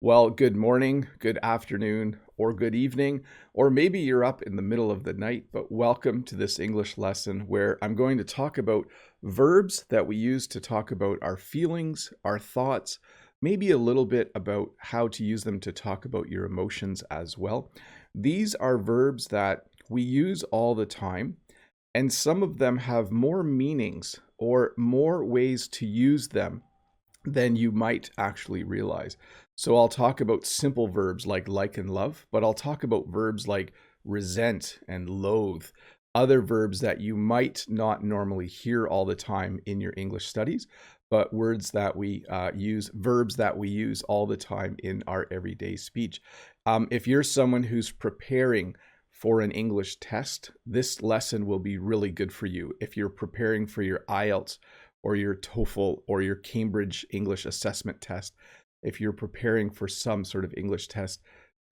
Well, good morning, good afternoon, or good evening, or maybe you're up in the middle of the night, but welcome to this English lesson where I'm going to talk about verbs that we use to talk about our feelings, our thoughts, maybe a little bit about how to use them to talk about your emotions as well. These are verbs that we use all the time, and some of them have more meanings or more ways to use them than you might actually realize. So I'll talk about simple verbs like and love, but I'll talk about verbs like resent and loathe, other verbs that you might not normally hear all the time in your English studies, but words that we use, verbs that we use all the time in our everyday speech. If you're someone who's preparing for an English test, this lesson will be really good for you. If you're preparing for your IELTS or your TOEFL or your Cambridge English assessment test, if you're preparing for some sort of English test,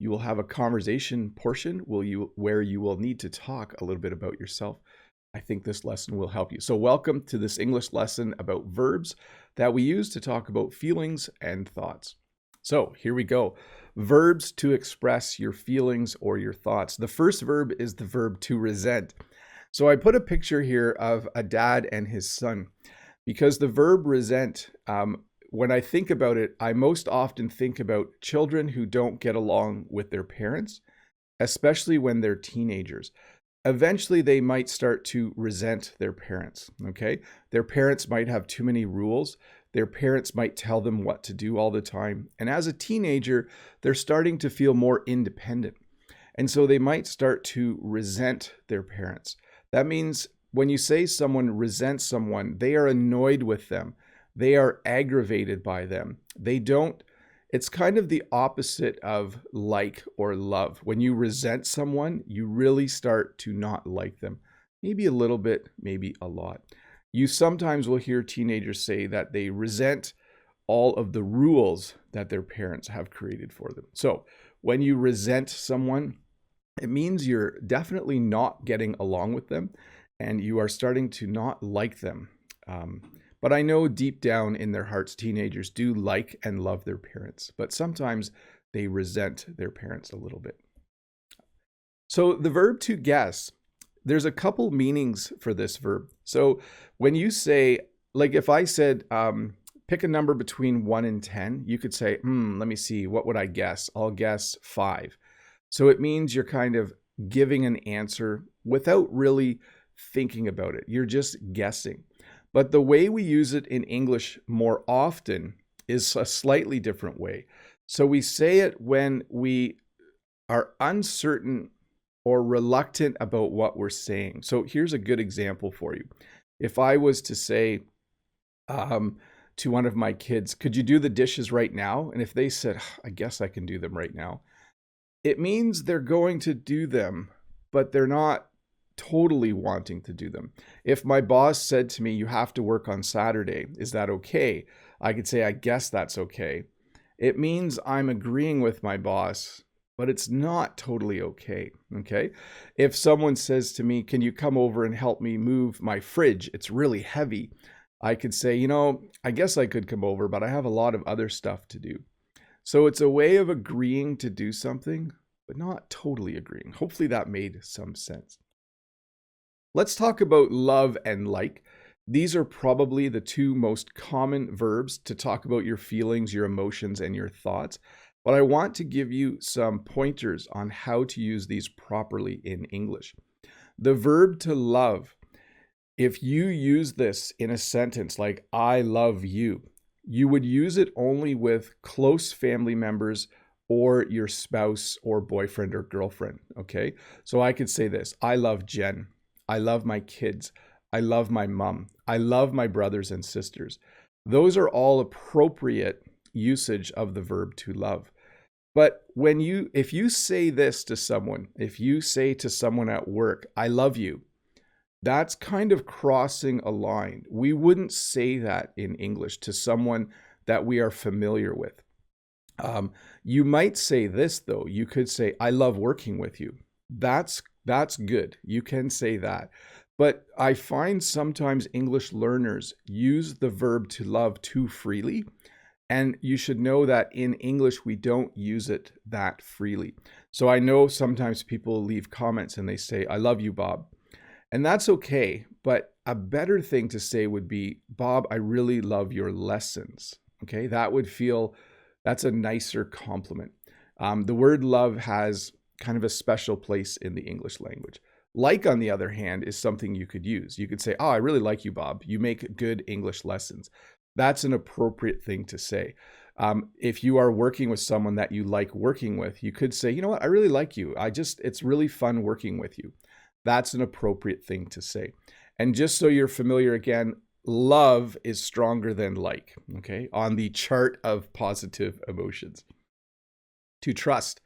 you will have a conversation portion where you will need to talk a little bit about yourself. I think this lesson will help you. So welcome to this English lesson about verbs that we use to talk about feelings and thoughts. So here we go. Verbs to express your feelings or your thoughts. The first verb is the verb to resent. So I put a picture here of a dad and his son because the verb resent, when I think about it, I most often think about children who don't get along with their parents, especially when they're teenagers. Eventually, they might start to resent their parents, okay? Their parents might have too many rules. Their parents might tell them what to do all the time. And as a teenager, they're starting to feel more independent. And so they might start to resent their parents. That means when you say someone resents someone, they are annoyed with them. They are aggravated by them. It's kind of the opposite of like or love. When you resent someone, you really start to not like them. Maybe a little bit, maybe a lot. You sometimes will hear teenagers say that they resent all of the rules that their parents have created for them. So when you resent someone, it means you're definitely not getting along with them and you are starting to not like them. But I know deep down in their hearts, teenagers do like and love their parents, but sometimes they resent their parents a little bit. So the verb to guess, there's a couple meanings for this verb. So when you say, like if I said, pick a number between 1 and 10, you could say, let me see, what would I guess? I'll guess 5. So it means you're kind of giving an answer without really thinking about it. You're just guessing. But the way we use it in English more often is a slightly different way. So we say it when we are uncertain or reluctant about what we're saying. So here's a good example for you. If I was to say to one of my kids, could you do the dishes right now? And if they said, I guess I can do them right now, it means they're going to do them, but they're not totally wanting to do them. If my boss said to me, you have to work on Saturday, is that okay? I could say, I guess that's okay. It means I'm agreeing with my boss, but it's not totally okay, okay? If someone says to me, can you come over and help me move my fridge? It's really heavy. I could say, I guess I could come over, but I have a lot of other stuff to do. So it's a way of agreeing to do something, but not totally agreeing. Hopefully that made some sense. Let's talk about love and like. These are probably the two most common verbs to talk about your feelings, your emotions, and your thoughts. But I want to give you some pointers on how to use these properly in English. The verb to love, if you use this in a sentence like, I love you, you would use it only with close family members or your spouse or boyfriend or girlfriend, okay? So I could say this, I love Jen. I love my kids. I love my mom. I love my brothers and sisters. Those are all appropriate usage of the verb to love. But if you say this to someone, if you say to someone at work, I love you, that's kind of crossing a line. We wouldn't say that in English to someone that we are familiar with. You might say this though. You could say, I love working with you. That's good. You can say that. But I find sometimes English learners use the verb to love too freely. And you should know that in English, we don't use it that freely. So I know sometimes people leave comments and they say, I love you, Bob. And that's okay. But a better thing to say would be, Bob, I really love your lessons. Okay, that's a nicer compliment. The word love has kind of a special place in the English language. Like, on the other hand, is something you could use. You could say, oh, I really like you, Bob. You make good English lessons. That's an appropriate thing to say. If you are working with someone that you like working with, you could say, you know what, I really like you. It's really fun working with you. That's an appropriate thing to say. And just so you're familiar again, love is stronger than like, okay, on the chart of positive emotions. To trust.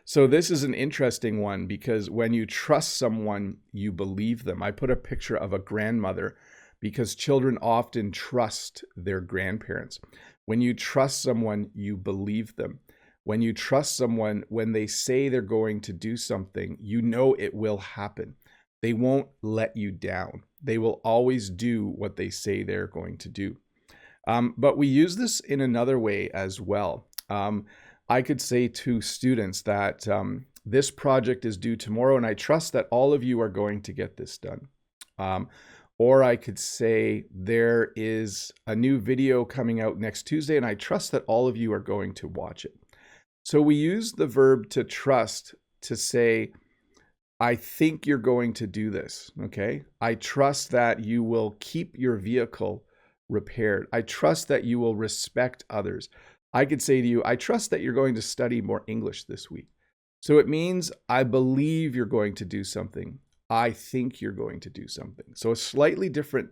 So this is an interesting one because when you trust someone, you believe them. I put a picture of a grandmother because children often trust their grandparents. When you trust someone, you believe them. When you trust someone, when they say they're going to do something, you know it will happen. They won't let you down. They will always do what they say they're going to do. But we use this in another way as well. I could say to students that this project is due tomorrow, and I trust that all of you are going to get this done. Or I could say there is a new video coming out next Tuesday, and I trust that all of you are going to watch it. So we use the verb to trust to say, I think you're going to do this, okay? I trust that you will keep your vehicle repaired. I trust that you will respect others. I could say to you, I trust that you're going to study more English this week. So it means I believe you're going to do something. I think you're going to do something. So a slightly different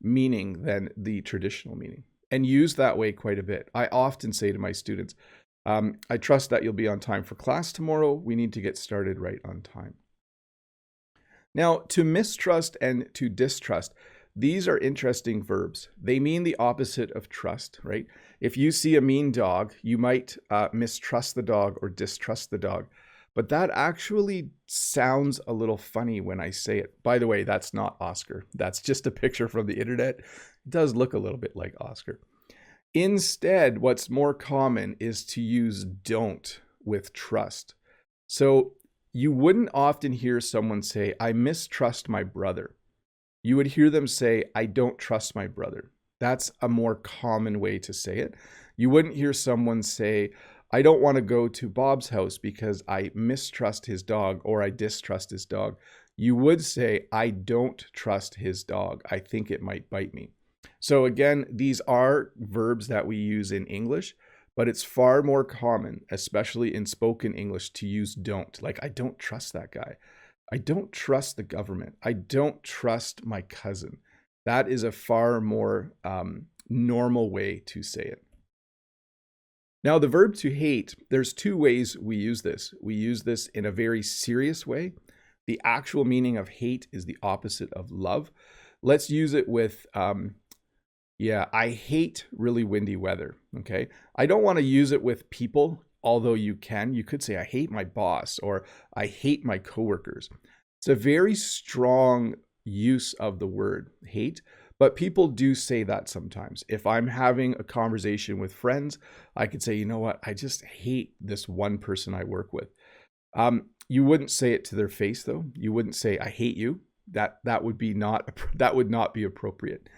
meaning than the traditional meaning, and used that way quite a bit. I often say to my students, I trust that you'll be on time for class tomorrow. We need to get started right on time. Now, to mistrust and to distrust, these are interesting verbs. They mean the opposite of trust, right? If you see a mean dog, you might mistrust the dog or distrust the dog. But that actually sounds a little funny when I say it. By the way, that's not Oscar. That's just a picture from the internet. It does look a little bit like Oscar. Instead, what's more common is to use don't with trust. So you wouldn't often hear someone say, I mistrust my brother. You would hear them say, I don't trust my brother. That's a more common way to say it. You wouldn't hear someone say, I don't want to go to Bob's house because I mistrust his dog or I distrust his dog. You would say, I don't trust his dog. I think it might bite me. So again, these are verbs that we use in English, but it's far more common, especially in spoken English, to use don't. Like, I don't trust that guy. I don't trust the government. I don't trust my cousin. That is a far more normal way to say it. Now, the verb to hate, there's two ways we use this. We use this in a very serious way. The actual meaning of hate is the opposite of love. Let's use it with, I hate really windy weather, okay? I don't want to use it with people, although you can. You could say, I hate my boss, or I hate my coworkers. It's a very strong use of the word hate, but people do say that sometimes. If I'm having a conversation with friends, I could say, you know what, I just hate this one person I work with. You wouldn't say it to their face, though. You wouldn't say, I hate you. That would not be appropriate.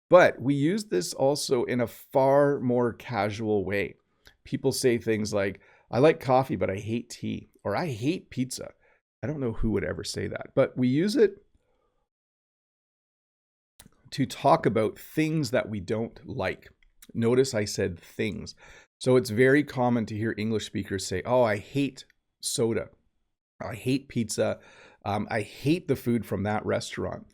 But we use this also in a far more casual way. People say things like, I like coffee, but I hate tea, or I hate pizza. I don't know who would ever say that, but we use it to talk about things that we don't like. Notice I said things. So it's very common to hear English speakers say, oh, I hate soda. I hate pizza. I hate the food from that restaurant.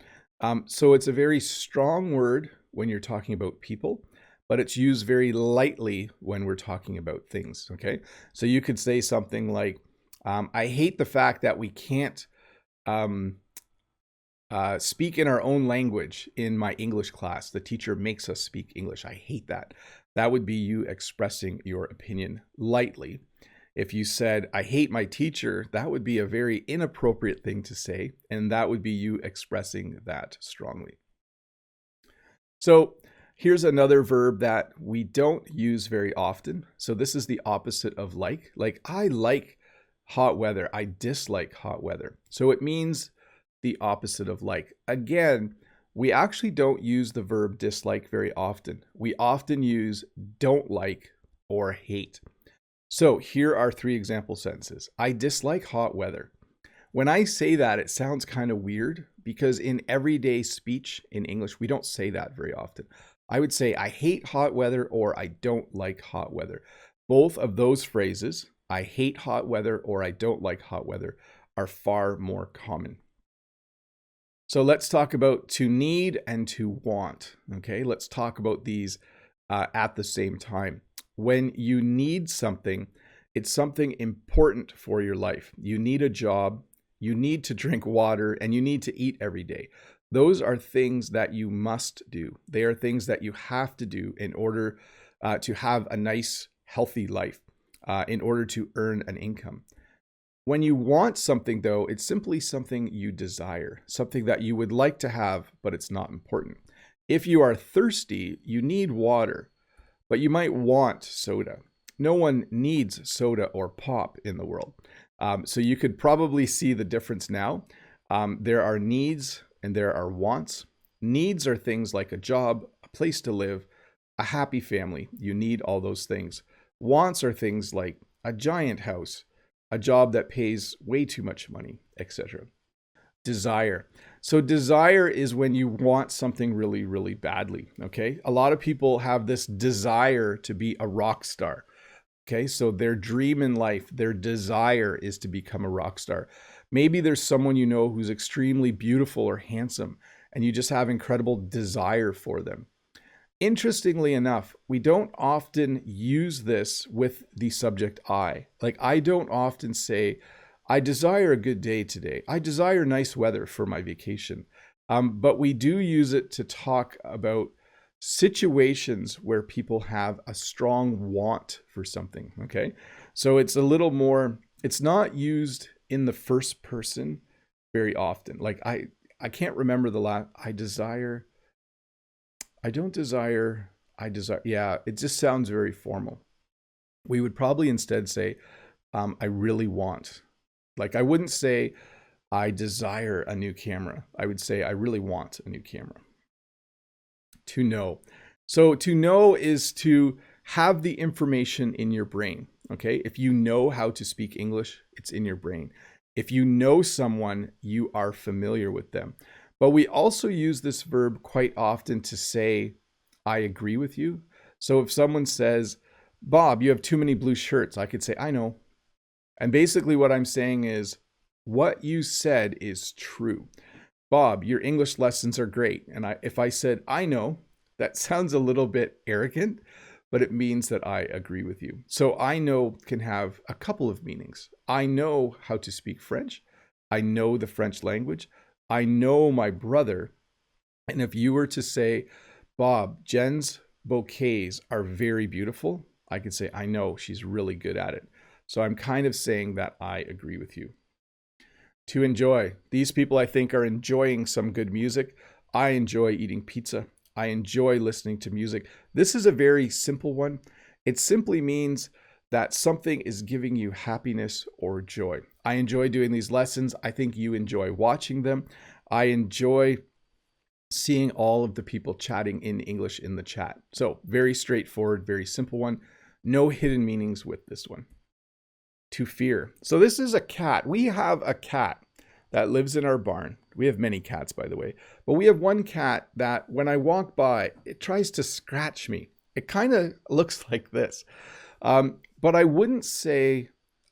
So it's a very strong word when you're talking about people, but it's used very lightly when we're talking about things, okay? So you could say something like, I hate the fact that we can't speak in our own language in my English class. The teacher makes us speak English. I hate that. That would be you expressing your opinion lightly. If you said, I hate my teacher, that would be a very inappropriate thing to say, and that would be you expressing that strongly. So Here's another verb that we don't use very often. So this is the opposite of like. Like, I like hot weather. I dislike hot weather. So it means the opposite of like. Again, we actually don't use the verb dislike very often. We often use don't like or hate. So here are 3 example sentences. I dislike hot weather. When I say that, it sounds kind of weird because in everyday speech in English, we don't say that very often. I would say I hate hot weather or I don't like hot weather. Both of those phrases, I hate hot weather or I don't like hot weather, are far more common. So let's talk about to need and to want. Okay, let's talk about these at the same time. When you need something, it's something important for your life. You need a job, you need to drink water, and you need to eat every day. Those are things that you must do. They are things that you have to do in order to have a nice, healthy life, in order to earn an income. When you want something, though, it's simply something you desire, something that you would like to have, but it's not important. If you are thirsty, you need water, but you might want soda. No one needs soda or pop in the world. So you could probably see the difference now. There are needs and there are wants. Needs are things like a job, a place to live, a happy family. You need all those things. Wants are things like a giant house, a job that pays way too much money, etc. Desire. So desire is when you want something really, really badly, okay? A lot of people have this desire to be a rock star, okay? So their dream in life, their desire is to become a rock star. Maybe there's someone you know who's extremely beautiful or handsome, and you just have incredible desire for them. Interestingly enough, we don't often use this with the subject I. Like, I don't often say, I desire a good day today. I desire nice weather for my vacation. But we do use it to talk about situations where people have a strong want for something, okay? So it's a little more, it's not used in the first person very often. Like, I can't remember the last, I desire, yeah, it just sounds very formal. We would probably instead say, I really want. Like, I wouldn't say, I desire a new camera. I would say, I really want a new camera. To know. So to know is to have the information in your brain, okay? If you know how to speak English, it's in your brain. If you know someone, you are familiar with them. But we also use this verb quite often to say, I agree with you. So if someone says, Bob, you have too many blue shirts, I could say, I know. And basically what I'm saying is, what you said is true. Bob, your English lessons are great. And if I said, I know, that sounds a little bit arrogant, but it means that I agree with you. So I know can have a couple of meanings. I know how to speak French. I know the French language. I know my brother. And if you were to say, Bob, Jen's bouquets are very beautiful, I could say, I know, she's really good at it. So I'm kind of saying that I agree with you. To enjoy. These people, I think, are enjoying some good music. I enjoy eating pizza. I enjoy listening to music. This is a very simple one. It simply means that something is giving you happiness or joy. I enjoy doing these lessons. I think you enjoy watching them. I enjoy seeing all of the people chatting in English in the chat. So very straightforward, very simple one. No hidden meanings with this one. To fear. So this is a cat. We have a cat that lives in our barn. We have many cats, by the way. But we have one cat that when I walk by, it tries to scratch me. It kind of looks like this. But I wouldn't say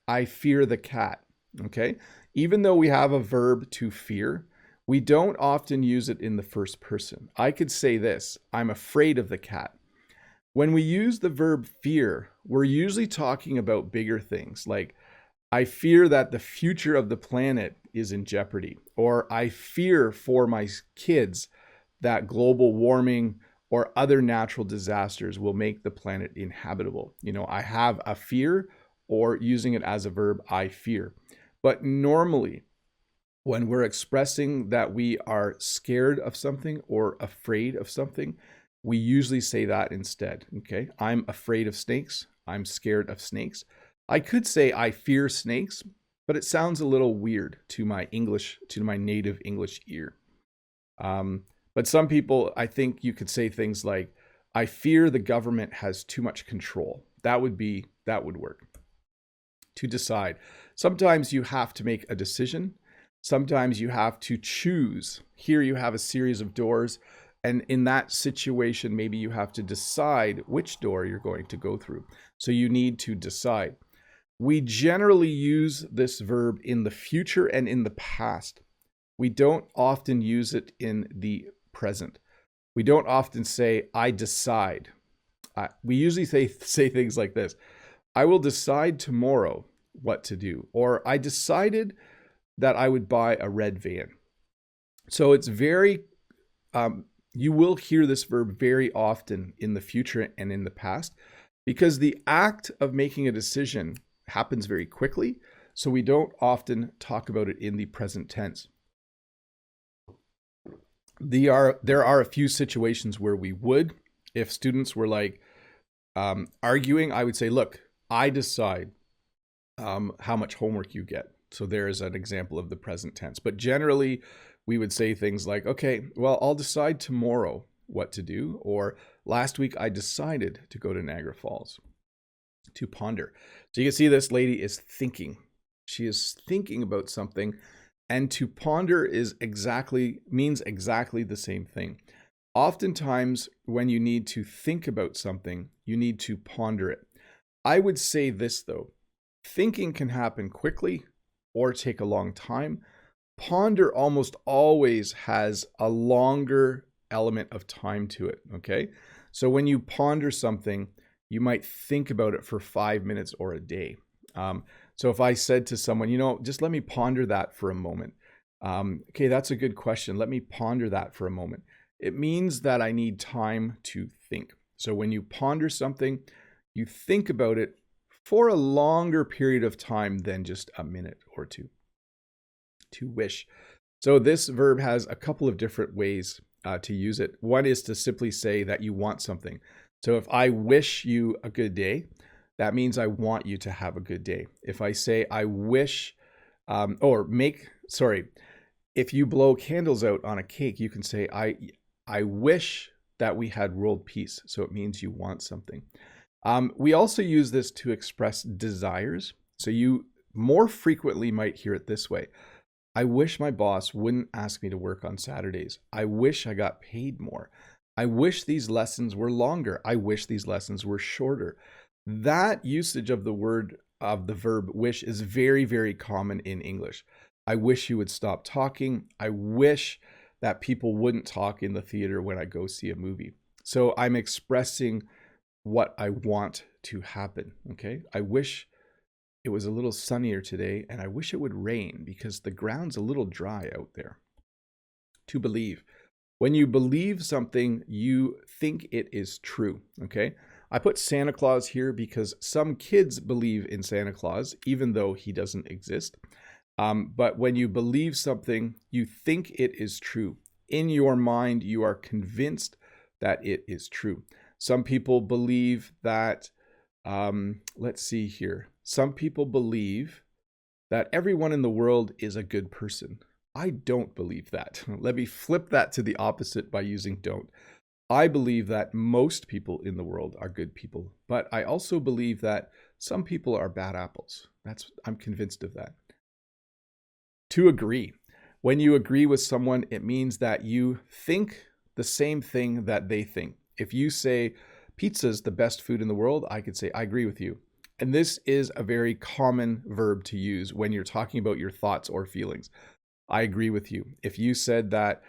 I fear the cat, okay? Even though we have a verb to fear, we don't often use it in the first person. I could say this, I'm afraid of the cat. When we use the verb fear, we're usually talking about bigger things like, I fear that the future of the planet is in jeopardy, or I fear for my kids that global warming or other natural disasters will make the planet inhabitable. You know, I have a fear, or using it as a verb, I fear. But normally, when we're expressing that we are scared of something or afraid of something, we usually say that instead. Okay. I'm afraid of snakes. I'm scared of snakes. I could say I fear snakes, but it sounds a little weird to my native English ear. But some people, I think you could say things like, I fear the government has too much control. That would work. To decide. Sometimes you have to make a decision. Sometimes you have to choose. Here you have a series of doors, and in that situation, maybe you have to decide which door you're going to go through. So you need to decide. We generally use this verb in the future and in the past. We don't often use it in the present. We don't often say, I decide. We usually say things like this. I will decide tomorrow what to do. Or I decided that I would buy a red van. So it's very, you will hear this verb very often in the future and in the past, because the act of making a decision happens very quickly. So we don't often talk about it in the present tense. There are a few situations where we would. If students were like arguing, I would say, look, I decide how much homework you get. So there is an example of the present tense. But generally, we would say things like, okay, well, I'll decide tomorrow what to do. Or last week, I decided to go to Niagara Falls. To ponder. So you can see this lady is thinking. She is thinking about something. And to ponder means exactly the same thing. Oftentimes, when you need to think about something, you need to ponder it. I would say this, though. Thinking can happen quickly or take a long time. Ponder almost always has a longer element of time to it, okay? So when you ponder something, you might think about it for 5 minutes or a day. So if I said to someone, just let me ponder that for a moment. Okay, that's a good question. Let me ponder that for a moment. It means that I need time to think. So when you ponder something, you think about it for a longer period of time than just a minute or two. To wish. So this verb has a couple of different ways to use it. One is to simply say that you want something. So if I wish you a good day, that means I want you to have a good day. If I say I wish, if you blow candles out on a cake, you can say I wish that we had world peace. So it means you want something. We also use this to express desires. So you more frequently might hear it this way. I wish my boss wouldn't ask me to work on Saturdays. I wish I got paid more. I wish these lessons were longer. I wish these lessons were shorter. That usage of the verb wish is very, very common in English. I wish you would stop talking. I wish that people wouldn't talk in the theater when I go see a movie. So I'm expressing what I want to happen, okay? I wish it was a little sunnier today, and I wish it would rain because the ground's a little dry out there. To believe. When you believe something, you think it is true, okay? I put Santa Claus here because some kids believe in Santa Claus, even though he doesn't exist. But when you believe something, you think it is true. In your mind, you are convinced that it is true. Some people believe that, let's see here. Some people believe that everyone in the world is a good person. I don't believe that. Let me flip that to the opposite by using don't. I believe that most people in the world are good people, but I also believe that some people are bad apples. I'm convinced of that. To agree. When you agree with someone, it means that you think the same thing that they think. If you say pizza is the best food in the world, I could say I agree with you. And this is a very common verb to use when you're talking about your thoughts or feelings. I agree with you. If you said that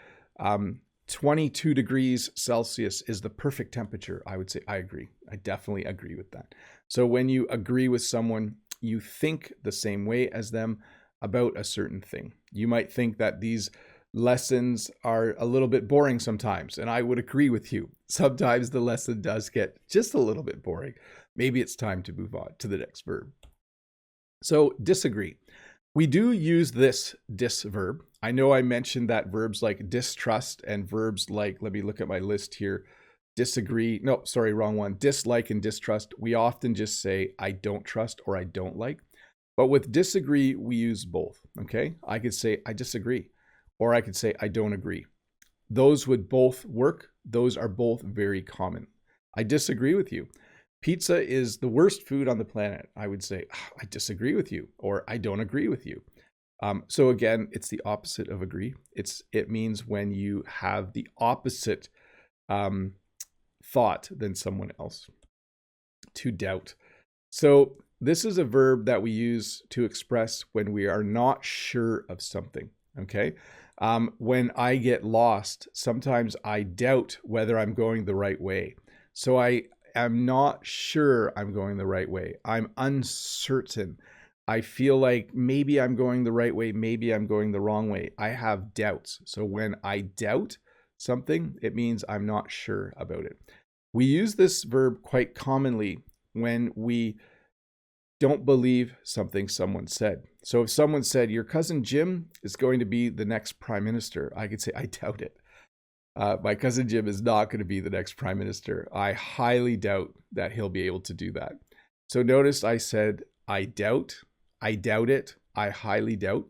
22 degrees Celsius is the perfect temperature, I would say I agree. I definitely agree with that. So when you agree with someone, you think the same way as them about a certain thing. You might think that these lessons are a little bit boring sometimes, and I would agree with you. Sometimes the lesson does get just a little bit boring. Maybe it's time to move on to the next verb. So disagree. We do use this dis verb. I know I mentioned that verbs like distrust and verbs like, let me look at my list here, Disagree. No, sorry, wrong one. Dislike and distrust. We often just say, I don't trust or I don't like. But with disagree, we use both. Okay. I could say, I disagree, or I could say, I don't agree. Those would both work. Those are both very common. I disagree with you. Pizza is the worst food on the planet. I would say, I disagree with you, or I don't agree with you. So again, it's the opposite of agree. It means when you have the opposite thought than someone else. To doubt. So this is a verb that we use to express when we are not sure of something. Okay. When I get lost, sometimes I doubt whether I'm going the right way. So I am not sure I'm going the right way. I'm uncertain. I feel like maybe I'm going the right way, maybe I'm going the wrong way. I have doubts. So when I doubt something, it means I'm not sure about it. We use this verb quite commonly when we don't believe something someone said. So if someone said, your cousin Jim is going to be the next prime minister, I could say, I doubt it. My cousin Jim is not going to be the next prime minister. I highly doubt that he'll be able to do that. So notice I said, I doubt it, I highly doubt.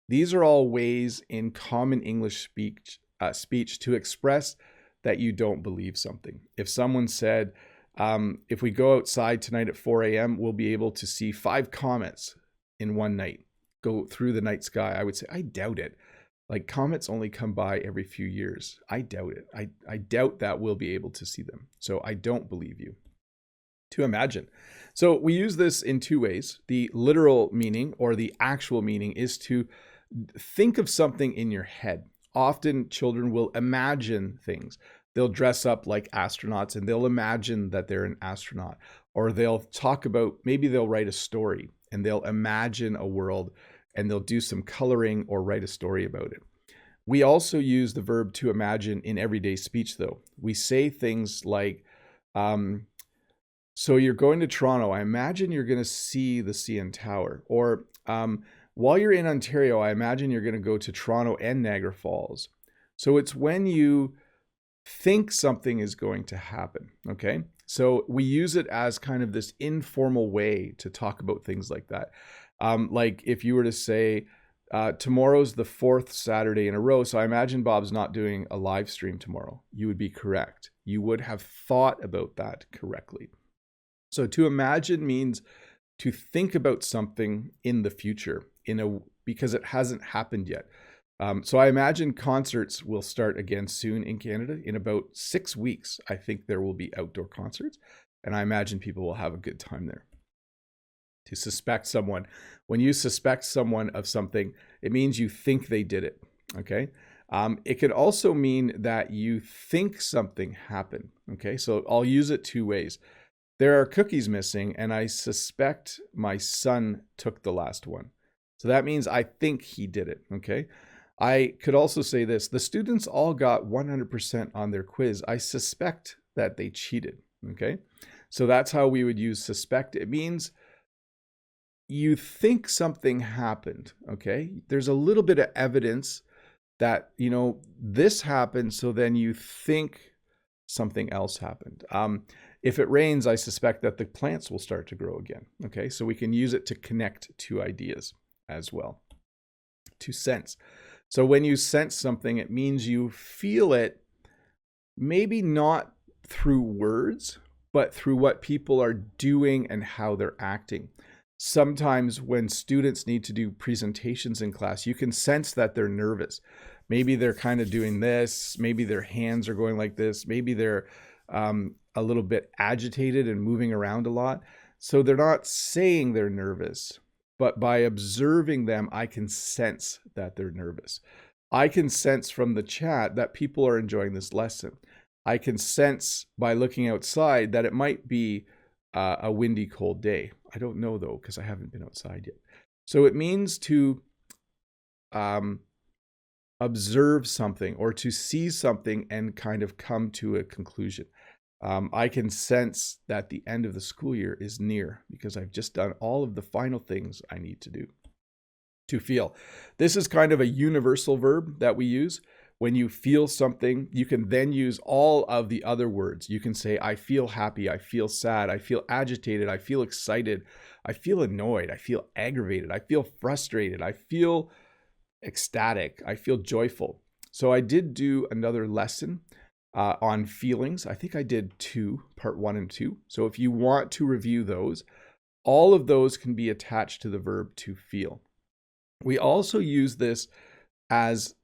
These are all ways in common English speech to express that you don't believe something. If someone said, if we go outside tonight at 4 a.m., we'll be able to see 5 comets in one night, go through the night sky. I would say, I doubt it. Like comets only come by every few years. I doubt it. I doubt that we'll be able to see them. So I don't believe you. To imagine. So we use this in 2 ways. The literal meaning or the actual meaning is to think of something in your head. Often children will imagine things. They'll dress up like astronauts and they'll imagine that they're an astronaut. Or they'll talk about, maybe they'll write a story and they'll imagine a world and they'll do some coloring or write a story about it. We also use the verb to imagine in everyday speech though. We say things like, so you're going to Toronto. I imagine you're going to see the CN Tower. Or while you're in Ontario, I imagine you're going to go to Toronto and Niagara Falls. So it's when you think something is going to happen. Okay. So we use it as kind of this informal way to talk about things like that. Like if you were to say, tomorrow's the 4th Saturday in a row, so I imagine Bob's not doing a live stream tomorrow. You would be correct. You would have thought about that correctly. So to imagine means to think about something in the future because it hasn't happened yet. So I imagine concerts will start again soon in Canada. In about 6 weeks, I think there will be outdoor concerts, and I imagine people will have a good time there. To suspect someone. When you suspect someone of something, it means you think they did it, okay? It could also mean that you think something happened, okay? So I'll use it 2 ways. There are cookies missing, and I suspect my son took the last one. So that means I think he did it, okay? I could also say this. The students all got 100% on their quiz. I suspect that they cheated, okay? So that's how we would use suspect. It means you think something happened, okay? There's a little bit of evidence that, this happened, so then you think something else happened. If it rains, I suspect that the plants will start to grow again, okay? So we can use it to connect 2 ideas as well. To sense. So when you sense something, it means you feel it, maybe not through words, but through what people are doing and how they're acting. Sometimes when students need to do presentations in class, you can sense that they're nervous. Maybe they're kind of doing this, maybe their hands are going like this, maybe they're a little bit agitated and moving around a lot. So they're not saying they're nervous, but by observing them, I can sense that they're nervous. I can sense from the chat that people are enjoying this lesson. I can sense by looking outside that it might be a windy, cold day. I don't know though, because I haven't been outside yet. So it means to observe something or to see something and kind of come to a conclusion. I can sense that the end of the school year is near because I've just done all of the final things I need to do. To feel. This is kind of a universal verb that we use. When you feel something, you can then use all of the other words. You can say, I feel happy, I feel sad, I feel agitated, I feel excited, I feel annoyed, I feel aggravated, I feel frustrated, I feel ecstatic, I feel joyful. So I did do another lesson on feelings. I think I did part 1 and 2. So if you want to review those, all of those can be attached to the verb to feel. We also use this as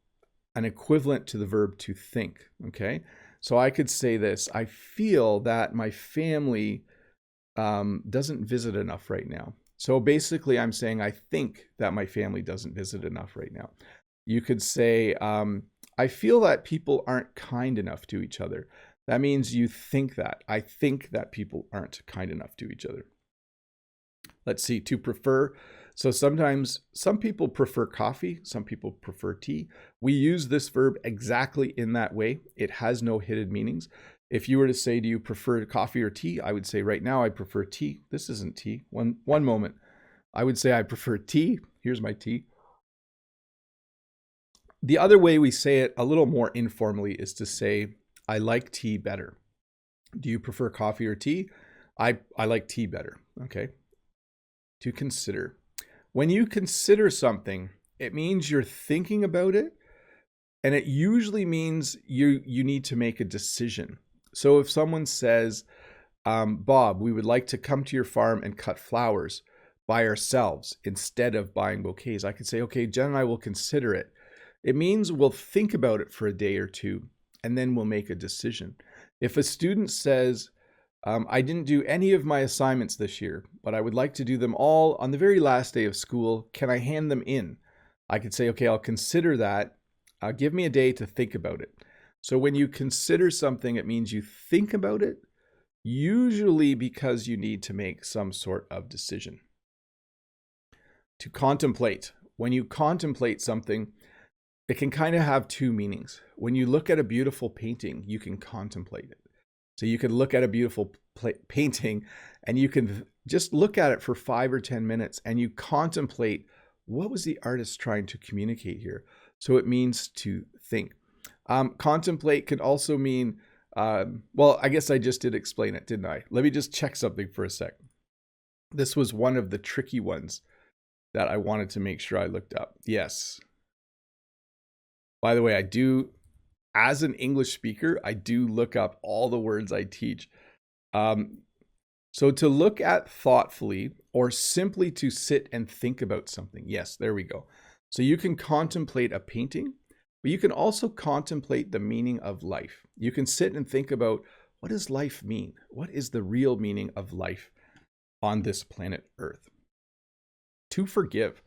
an equivalent to the verb to think, okay? So I could say this, I feel that my family doesn't visit enough right now. So basically I'm saying I think that my family doesn't visit enough right now. You could say, I feel that people aren't kind enough to each other. That means you think that. I think that people aren't kind enough to each other. Let's see, to prefer. So sometimes some people prefer coffee, some people prefer tea. We use this verb exactly in that way. It has no hidden meanings. If you were to say, do you prefer coffee or tea? I would say right now I prefer tea. This isn't tea. One moment. I would say I prefer tea. Here's my tea. The other way we say it a little more informally is to say, I like tea better. Do you prefer coffee or tea? I like tea better. Okay. To consider. When you consider something, it means you're thinking about it, and it usually means you need to make a decision. So if someone says, Bob, we would like to come to your farm and cut flowers by ourselves instead of buying bouquets, I could say, okay, Jen and I will consider it. It means we'll think about it for a day or two, and then we'll make a decision. If a student says, I didn't do any of my assignments this year, but I would like to do them all on the very last day of school. Can I hand them in? I could say, okay, I'll consider that. Give me a day to think about it. So when you consider something, it means you think about it, usually because you need to make some sort of decision. To contemplate. When you contemplate something, it can kind of have two meanings. When you look at a beautiful painting, you can contemplate it. So you can look at a beautiful painting and you can just look at it for 5 or 10 minutes and you contemplate, what was the artist trying to communicate here? So it means to think. Contemplate can also mean, well, I guess I just did explain it, didn't I? Let me just check something for a sec. This was one of the tricky ones that I wanted to make sure I looked up. Yes. By the way, I do, as an English speaker, I do look up all the words I teach. So to look at thoughtfully, or simply to sit and think about something. Yes, there we go. So you can contemplate a painting, but you can also contemplate the meaning of life. You can sit and think about, what does life mean? What is the real meaning of life on this planet Earth? To forgive.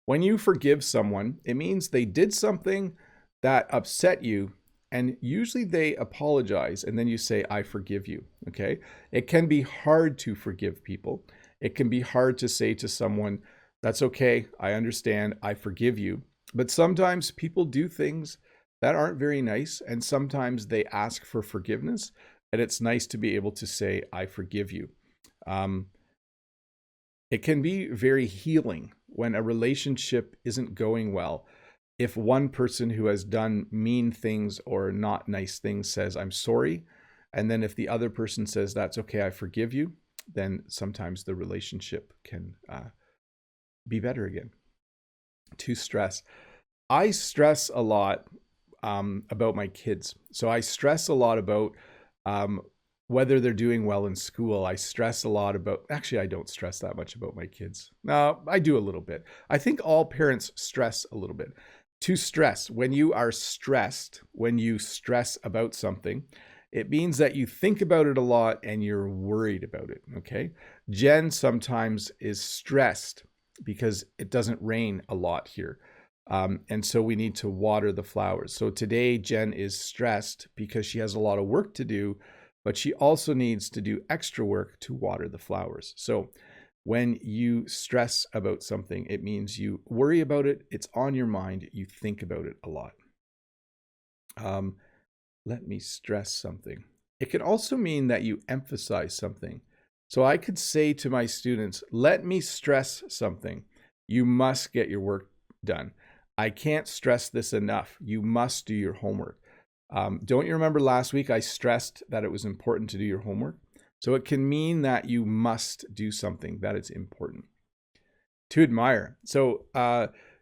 When you forgive someone, it means they did something that upset you, and usually they apologize, and then you say, I forgive you, okay? It can be hard to forgive people. It can be hard to say to someone, that's okay, I understand, I forgive you. But sometimes people do things that aren't very nice, and sometimes they ask for forgiveness, and it's nice to be able to say, I forgive you. It can be very healing when a relationship isn't going well. If one person who has done mean things or not nice things says, I'm sorry, and then if the other person says, that's okay, I forgive you, then sometimes the relationship can be better again. To stress. I stress a lot about my kids. So I stress a lot about whether they're doing well in school. I stress a lot about, actually, I don't stress that much about my kids. No, I do a little bit. I think all parents stress a little bit. To stress, when you are stressed, when you stress about something, it means that you think about it a lot and you're worried about it, okay? Jen sometimes is stressed because it doesn't rain a lot here. And so we need to water the flowers. So today, Jen is stressed because she has a lot of work to do, but she also needs to do extra work to water the flowers. So when you stress about something, it means you worry about it. It's on your mind. You think about it a lot. Let me stress something. It can also mean that you emphasize something. So I could say to my students, let me stress something. You must get your work done. I can't stress this enough. You must do your homework. Don't you remember last week I stressed that it was important to do your homework? So it can mean that you must do something that is important. To admire. So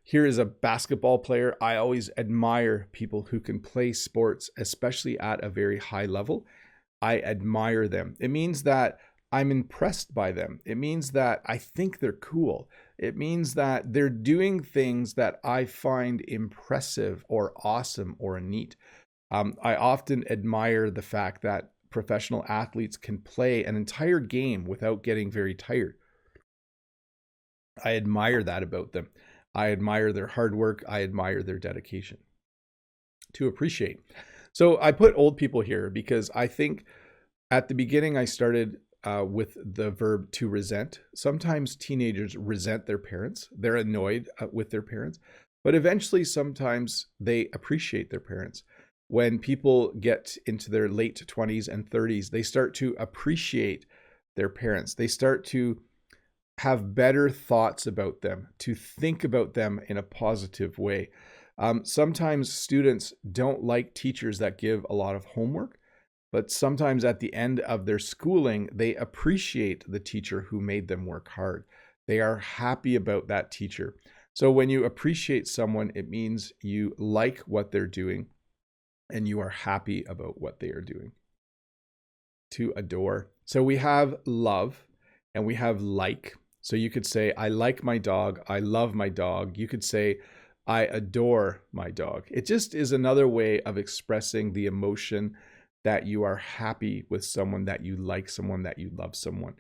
here is a basketball player. I always admire people who can play sports, especially at a very high level. I admire them. It means that I'm impressed by them. It means that I think they're cool. It means that they're doing things that I find impressive or awesome or neat. I often admire the fact that professional athletes can play an entire game without getting very tired. I admire that about them. I admire their hard work. I admire their dedication. To appreciate. So I put old people here because I think at the beginning I started with the verb to resent. Sometimes teenagers resent their parents. They're annoyed with their parents, but eventually sometimes they appreciate their parents. When people get into their late 20s and 30s, they start to appreciate their parents. They start to have better thoughts about them, to think about them in a positive way. Sometimes students don't like teachers that give a lot of homework, but sometimes at the end of their schooling, they appreciate the teacher who made them work hard. They are happy about that teacher. So when you appreciate someone, it means you like what they're doing and you are happy about what they are doing. To adore. So we have love and we have like. So you could say, I like my dog. I love my dog. You could say, I adore my dog. It just is another way of expressing the emotion that you are happy with someone, that you like someone, that you love someone.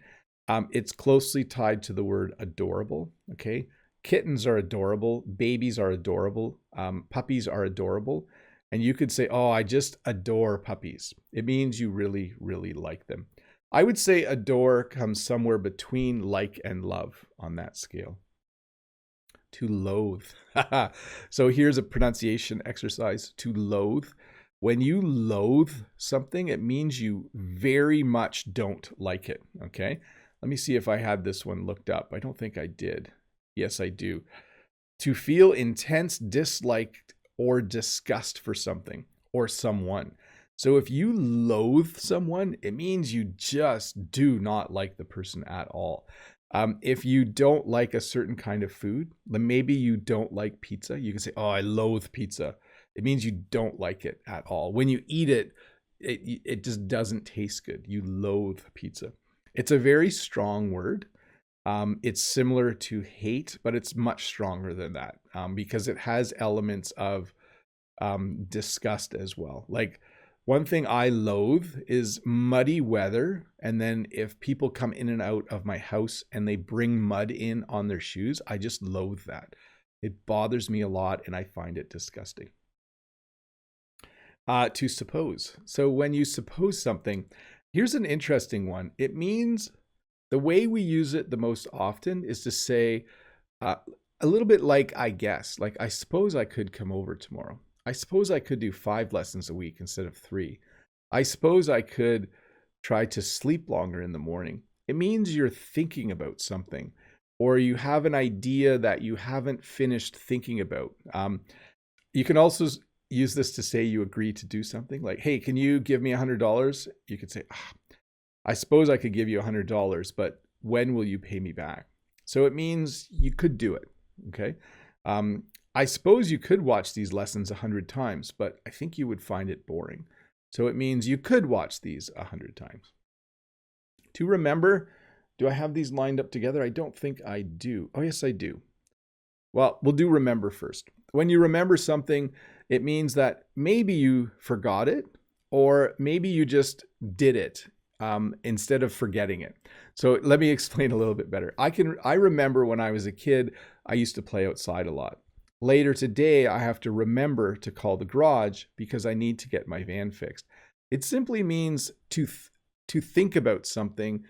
It's closely tied to the word adorable. Okay. Kittens are adorable. Babies are adorable. Puppies are adorable. And you could say, oh, I just adore puppies. It means you really, really like them. I would say adore comes somewhere between like and love on that scale. To loathe. So here's a pronunciation exercise. To loathe. When you loathe something, it means you very much don't like it. Okay. Let me see if I had this one looked up. I don't think I did. Yes, I do. To feel intense dislike or disgust for something or someone. So if you loathe someone, it means you just do not like the person at all. If you don't like a certain kind of food, then maybe you don't like pizza. You can say, oh, I loathe pizza. It means you don't like it at all. When you eat it, it just doesn't taste good. You loathe pizza. It's a very strong word. It's similar to hate, but it's much stronger than that because it has elements of disgust as well. Like one thing I loathe is muddy weather. And then if people come in and out of my house and they bring mud in on their shoes, I just loathe that. It bothers me a lot and I find it disgusting. To suppose. So when you suppose something, here's an interesting one. It means the way we use it the most often is to say a little bit like I guess, like I suppose I could come over tomorrow. I suppose I could do 5 lessons a week instead of 3. I suppose I could try to sleep longer in the morning. It means you're thinking about something or you have an idea that you haven't finished thinking about. You can also use this to say you agree to do something like, hey, can you give me $100? You could say, I suppose I could give you $100, but when will you pay me back? So it means you could do it. Okay. I suppose you could watch these lessons 100 times, but I think you would find it boring. So it means you could watch these 100 times. To remember, do I have these lined up together? I don't think I do. Oh, yes, I do. Well, we'll do remember first. When you remember something, it means that maybe you forgot it, or maybe you just did it instead of forgetting it. So let me explain a little bit better. I remember when I was a kid, I used to play outside a lot. Later today, I have to remember to call the garage because I need to get my van fixed. It simply means to think about something.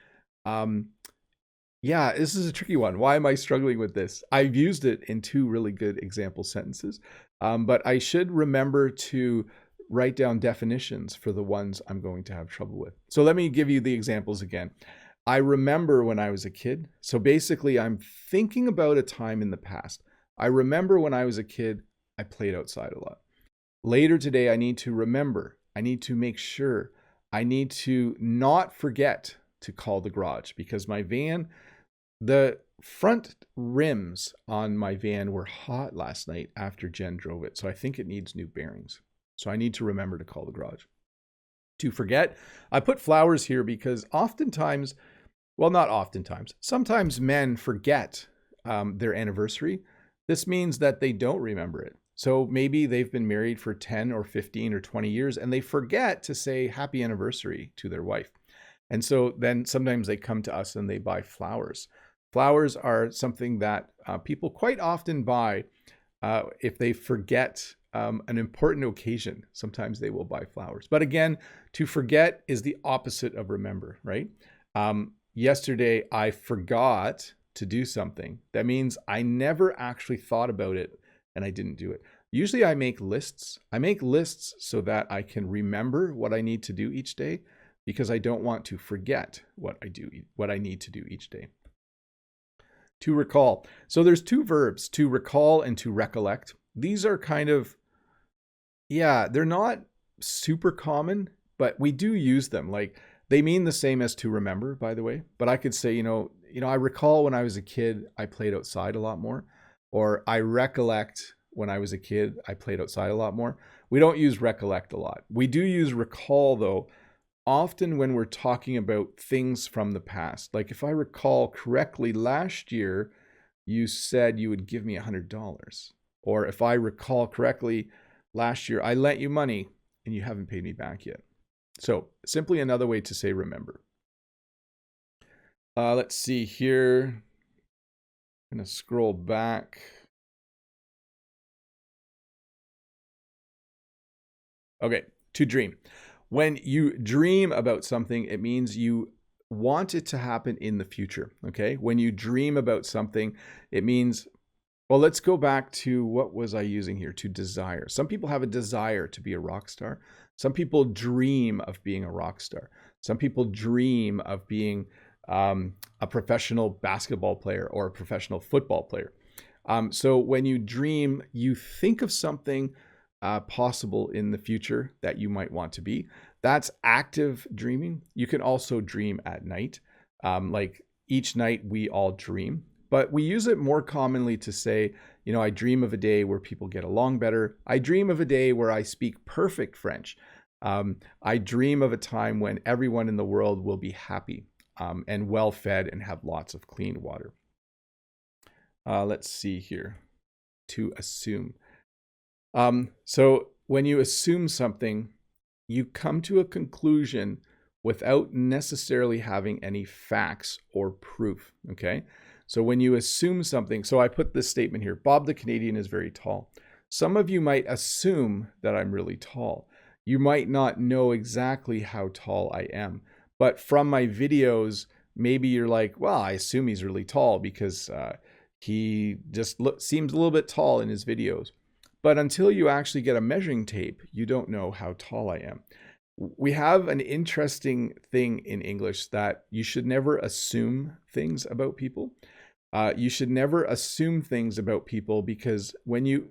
Yeah, this is a tricky one. Why am I struggling with this? I've used it in 2 really good example sentences, but I should remember to write down definitions for the ones I'm going to have trouble with. So let me give you the examples again. I remember when I was a kid. So basically, I'm thinking about a time in the past. I remember when I was a kid, I played outside a lot. Later today, I need to remember. I need to make sure. I need to not forget to call the garage because my van, the front rims on my van were hot last night after Jen drove it. So I think it needs new bearings. So I need to remember to call the garage. To forget, I put flowers here because oftentimes, well, not oftentimes, sometimes men forget their anniversary. This means that they don't remember it. So maybe they've been married for 10 or 15 or 20 years and they forget to say happy anniversary to their wife. And so then sometimes they come to us and they buy flowers. Flowers are something that people quite often buy if they forget an important occasion. Sometimes they will buy flowers. But again, to forget is the opposite of remember, right? Yesterday, I forgot to do something. That means I never actually thought about it and I didn't do it. Usually I make lists. I make lists so that I can remember what I need to do each day because I don't want to forget what I need to do each day. To recall. So there's two verbs, to recall and to recollect. These are kind of, they're not super common, but we do use them. Like they mean the same as to remember, by the way. But I could say, I recall when I was a kid, I played outside a lot more. Or I recollect when I was a kid, I played outside a lot more. We don't use recollect a lot. We do use recall though, often when we're talking about things from the past. Like if I recall correctly, last year, you said you would give me $100. Or if I recall correctly, last year, I lent you money and you haven't paid me back yet. So simply another way to say remember. Let's see here. I'm going to scroll back. Okay, to dream. When you dream about something, it means you want it to happen in the future, okay? When you dream about something, it means, well, let's go back to what was I using here? To desire. Some people have a desire to be a rock star. Some people dream of being a rock star. Some people dream of being a professional basketball player or a professional football player. So when you dream, you think of something possible in the future that you might want to be. That's active dreaming. You can also dream at night. Like each night we all dream, but we use it more commonly to say, I dream of a day where people get along better. I dream of a day where I speak perfect French. I dream of a time when everyone in the world will be happy and well fed and have lots of clean water. Let's see here. To assume. So when you assume something, you come to a conclusion without necessarily having any facts or proof, okay? So when you assume something, so I put this statement here, Bob the Canadian is very tall. Some of you might assume that I'm really tall. You might not know exactly how tall I am, but from my videos, maybe you're like, well, I assume he's really tall because he just seems a little bit tall in his videos. But until you actually get a measuring tape, you don't know how tall I am. We have an interesting thing in English that you should never assume things about people. You should never assume things about people because when you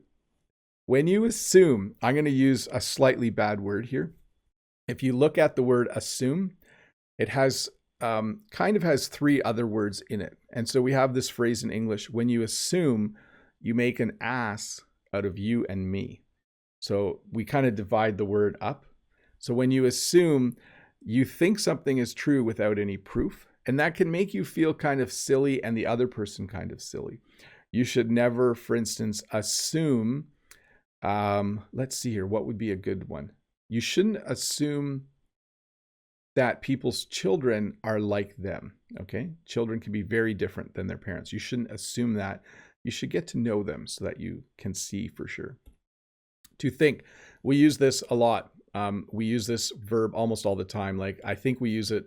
assume, I'm going to use a slightly bad word here. If you look at the word assume, it has kind of has three other words in it. And so we have this phrase in English, when you assume, you make an ass out of you and me. So we kind of divide the word up. So when you assume, you think something is true without any proof, and that can make you feel kind of silly and the other person kind of silly. You should never, for instance, assume, let's see here, what would be a good one? You shouldn't assume that people's children are like them, okay? Children can be very different than their parents. You shouldn't assume that. You should get to know them so that you can see for sure. To think, we use this a lot. We use this verb almost all the time. Like I think we use it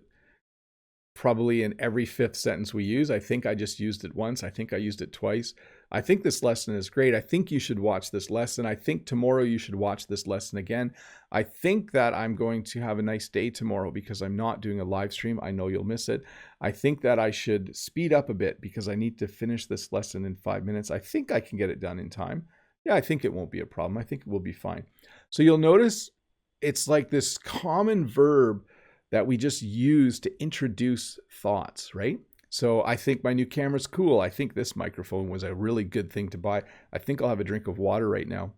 probably in every fifth sentence we use. I think I just used it once. I think I used it twice. I think this lesson is great. I think you should watch this lesson. I think tomorrow you should watch this lesson again. I think that I'm going to have a nice day tomorrow because I'm not doing a live stream. I know you'll miss it. I think that I should speed up a bit because I need to finish this lesson in 5 minutes. I think I can get it done in time. Yeah, I think it won't be a problem. I think it will be fine. So you'll notice it's like this common verb that we just use to introduce thoughts, right? So I think my new camera's cool. I think this microphone was a really good thing to buy. I think I'll have a drink of water right now.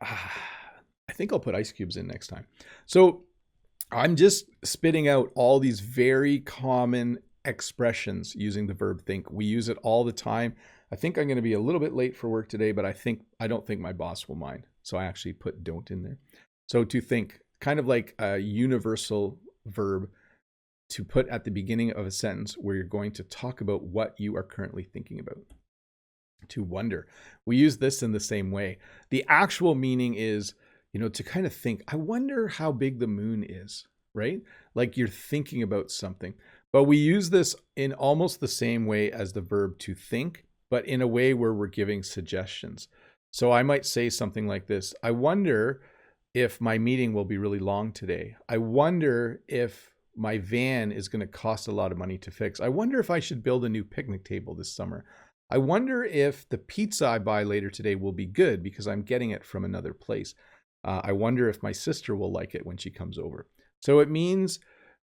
I think I'll put ice cubes in next time. So I'm just spitting out all these very common expressions using the verb think. We use it all the time. I think I'm going to be a little bit late for work today, but I don't think my boss will mind. So I actually put don't in there. So to think, kind of like a universal verb to put at the beginning of a sentence where you're going to talk about what you are currently thinking about. To wonder. We use this in the same way. The actual meaning is, to kind of think, I wonder how big the moon is, right? Like you're thinking about something. But we use this in almost the same way as the verb to think, but in a way where we're giving suggestions. So I might say something like this: I wonder if my meeting will be really long today. I wonder if my van is going to cost a lot of money to fix. I wonder if I should build a new picnic table this summer. I wonder if the pizza I buy later today will be good because I'm getting it from another place. I wonder if my sister will like it when she comes over. So it means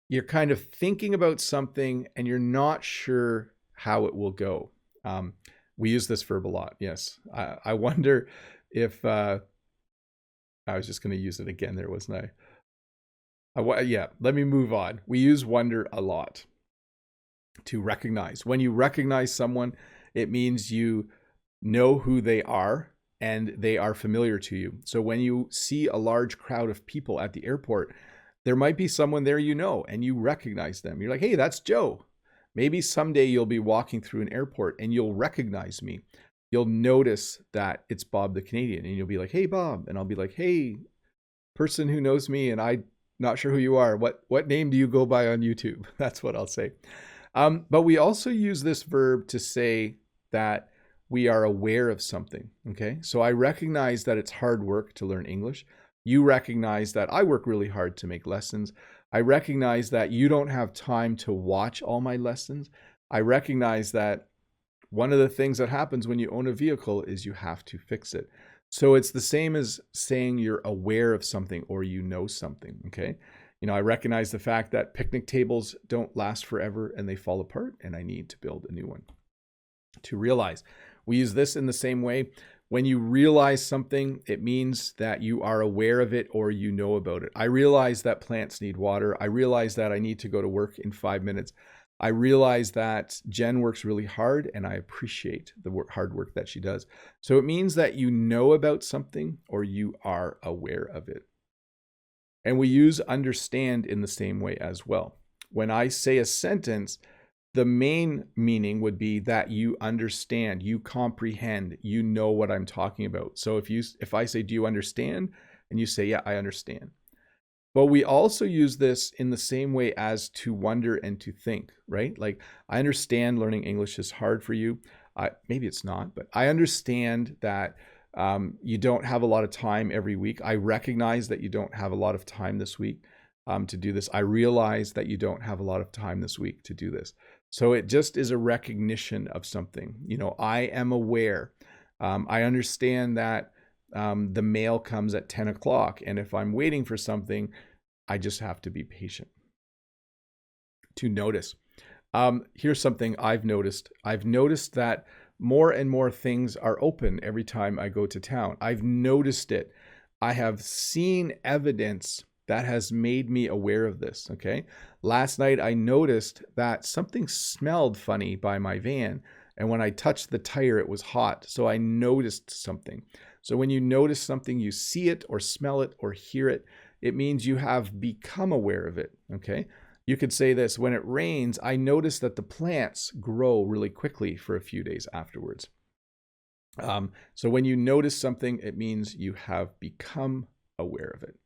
you're kind of thinking about something and you're not sure how it will go. We use this verb a lot. Yes. I wonder if, I was just going to use it again there, wasn't I? Yeah, let me move on. We use wonder a lot to recognize. When you recognize someone, it means you know who they are and they are familiar to you. So when you see a large crowd of people at the airport, there might be someone there and you recognize them. You're like, hey, that's Joe. Maybe someday you'll be walking through an airport and you'll recognize me. You'll notice that it's Bob the Canadian and you'll be like, hey, Bob. And I'll be like, hey, person who knows me and I'm not sure who you are. What name do you go by on YouTube? That's what I'll say. But we also use this verb to say that we are aware of something, okay? So I recognize that it's hard work to learn English. You recognize that I work really hard to make lessons. I recognize that you don't have time to watch all my lessons. I recognize that one of the things that happens when you own a vehicle is you have to fix it. So it's the same as saying you're aware of something or you know something, okay? I recognize the fact that picnic tables don't last forever and they fall apart and I need to build a new one. To realize. We use this in the same way. When you realize something, it means that you are aware of it or you know about it. I realize that plants need water. I realize that I need to go to work in 5 minutes. I realize that Jen works really hard and I appreciate the hard work that she does. So it means that you know about something or you are aware of it. And we use understand in the same way as well. When I say a sentence, the main meaning would be that you understand, you comprehend, you know what I'm talking about. So if I say, do you understand? And you say, yeah, I understand. But we also use this in the same way as to wonder and to think, right? Like, I understand learning English is hard for you. Maybe it's not, but I understand that you don't have a lot of time every week. I recognize that you don't have a lot of time this week to do this. I realize that you don't have a lot of time this week to do this. So it just is a recognition of something. I am aware. I understand that the mail comes at 10 o'clock. And if I'm waiting for something, I just have to be patient. To notice. Here's something I've noticed. I've noticed that more and more things are open every time I go to town. I've noticed it. I have seen evidence that has made me aware of this, okay? Last night, I noticed that something smelled funny by my van. And when I touched the tire, it was hot. So I noticed something. So when you notice something, you see it or smell it or hear it, it means you have become aware of it, okay? You could say this: when it rains, I notice that the plants grow really quickly for a few days afterwards. So when you notice something, it means you have become aware of it.